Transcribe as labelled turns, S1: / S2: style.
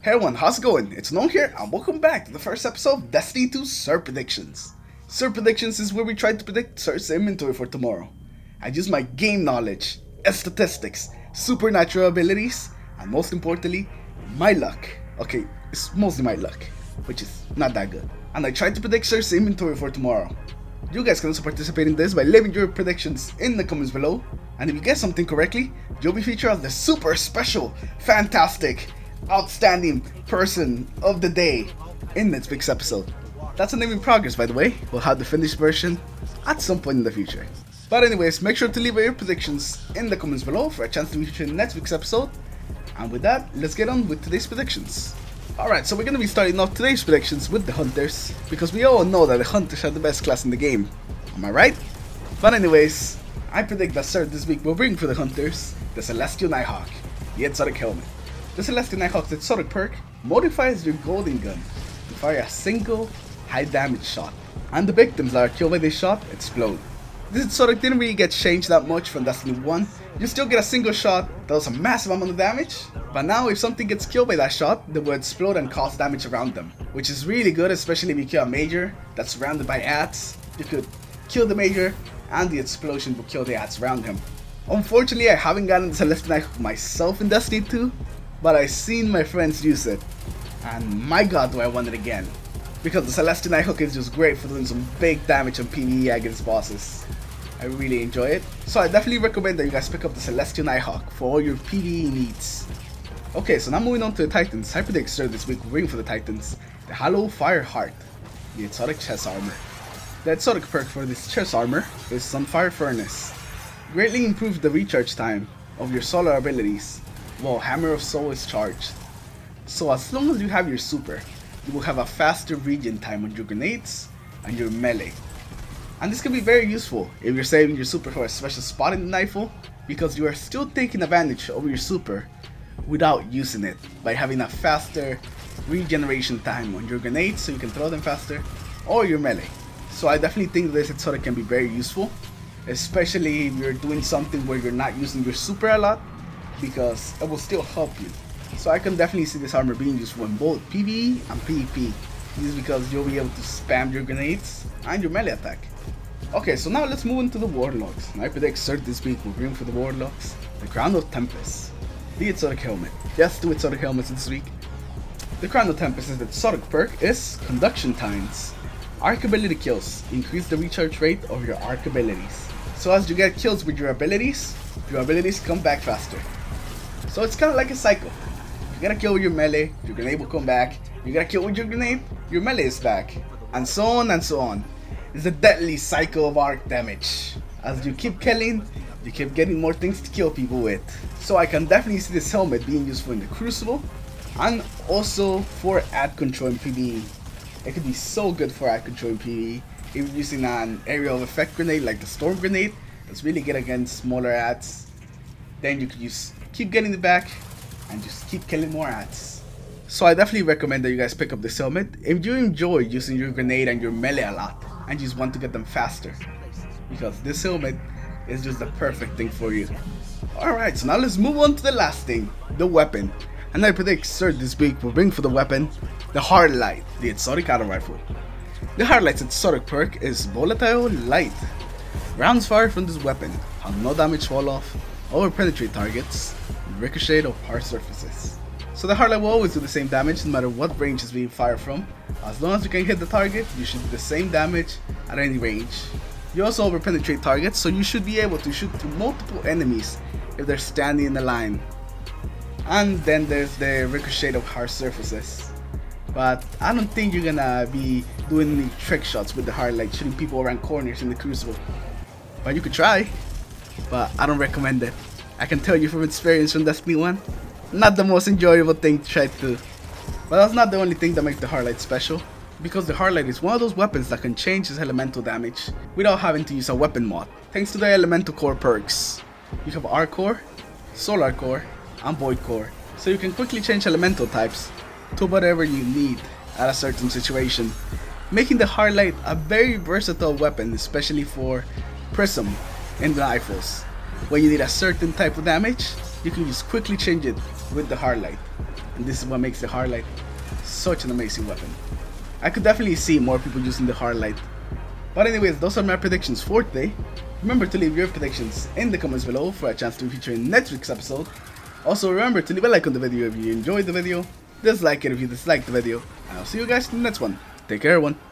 S1: Hey everyone, how's it going? It's Noam here, and welcome back to the first episode of Destiny 2 Sir Predictions. Sir Predictions is where we try to predict Sir's inventory for tomorrow. I use my game knowledge, statistics, supernatural abilities, and most importantly, my luck. Okay, it's mostly my luck, which is not that good. And I try to predict Sir's inventory for tomorrow. You guys can also participate in this by leaving your predictions in the comments below. And if you guess something correctly, you'll be featured as the super special, fantastic, outstanding person of the day in next week's episode. That's a name in progress, by the way. We'll have the finished version at some point in the future. But anyways, make sure to leave your predictions in the comments below for a chance to be featured in next week's episode. And with that, let's get on with today's predictions. Alright, so we're going to be starting off today's predictions with the Hunters, because we all know that the Hunters are the best class in the game. Am I right? But anyways, I predict that Sir this week will bring for the Hunters the Celestial Nighthawk, the exotic helmet. The Celestial Nighthawk's exotic perk modifies your golden gun to fire a single high damage shot, and the victims that are killed by this shot explode. This exotic didn't really get changed that much from Destiny 1. You still get a single shot that does a massive amount of damage, but now if something gets killed by that shot, they will explode and cause damage around them, which is really good, especially if you kill a major that's surrounded by ads. You could kill the major and the explosion will kill the ads around him. Unfortunately, I haven't gotten the Celestial Nighthawk myself in Destiny 2, but I've seen my friends use it, and my god do I want it again, because the Celestial Nighthawk is just great for doing some big damage on PvE against bosses. I really enjoy it, so I definitely recommend that you guys pick up the Celestial Nighthawk for all your PvE needs. Okay, so now moving on to the Titans. I predict Sir this week will bring for the Titans the Hollow Fire Heart, the exotic chest armor. The exotic perk for this chest armor is Sunfire Furnace. Greatly improves the recharge time of your solar abilities while Hammer of Soul is charged. So as long as you have your super, you will have a faster regen time on your grenades and your melee. And this can be very useful if you're saving your super for a special spot in the Nightfall, because you are still taking advantage of your super without using it by having a faster regeneration time on your grenades so you can throw them faster, or your melee. So I definitely think this exotic can be very useful, especially if you're doing something where you're not using your super a lot, because it will still help you. So I can definitely see this armor being useful in both PvE and PvP. This is because you'll be able to spam your grenades and your melee attack. Okay, so now let's move into the Warlords. And I predict Sir this week will bring for the Warlords the Crown of Tempest, the exotic helmet. Yes, 2 exotic helmets this week. The Crown of Tempest's exotic perk is Conduction Times. Arc ability kills increase the recharge rate of your arc abilities. So as you get kills with your abilities come back faster. So it's kind of like a cycle. You get a kill with your melee, your grenade will come back. You get a kill with your grenade, your melee is back. And so on and so on. It's a deadly cycle of arc damage. As you keep killing, you keep getting more things to kill people with. So I can definitely see this helmet being useful in the Crucible, and also for ad control in PvE. It could be so good for ad control in PvE. If you're using an aerial effect grenade like the Storm Grenade, that's really good against smaller ads. Then you could keep getting it back and just keep killing more ads. So I definitely recommend that you guys pick up this helmet if you enjoy using your grenade and your melee a lot and just want to get them faster, because this helmet is just the perfect thing for you. Alright, so now let's move on to the last thing, the weapon. And I predict Sir this week will bring for the weapon the Hardlight, the exotic auto rifle. The Hardlight's exotic perk is Volatile Light. Rounds fired from this weapon have no damage fall off, or penetrate targets, and ricochet off hard surfaces. So the Hardlight will always do the same damage no matter what range is being fired from. As long as you can hit the target, you should do the same damage at any range. You also over penetrate targets, so you should be able to shoot through multiple enemies if they're standing in the line. And then there's the ricochet of hard surfaces. But I don't think you're gonna be doing any trick shots with the Hardlight, shooting people around corners in the Crucible. But you could try, but I don't recommend it. I can tell you from experience from Destiny 1, not the most enjoyable thing to try to do. But that's not the only thing that makes the Hardlight special, because the Hardlight is one of those weapons that can change its elemental damage without having to use a weapon mod, thanks to the elemental core perks. You have Arc Core, Solar Core, and Void Core, so you can quickly change elemental types to whatever you need at a certain situation, making the Hardlight a very versatile weapon, especially for Prism in the Nightfalls. When you need a certain type of damage, you can just quickly change it with the Hardlight. And this is what makes the hard light such an amazing weapon. I could definitely see more people using the hard light. But anyways, those are my predictions for today. Remember to leave your predictions in the comments below for a chance to feature in next week's episode. Also remember to leave a like on the video if you enjoyed the video, dislike it if you disliked the video, and I'll see you guys in the next one. Take care everyone.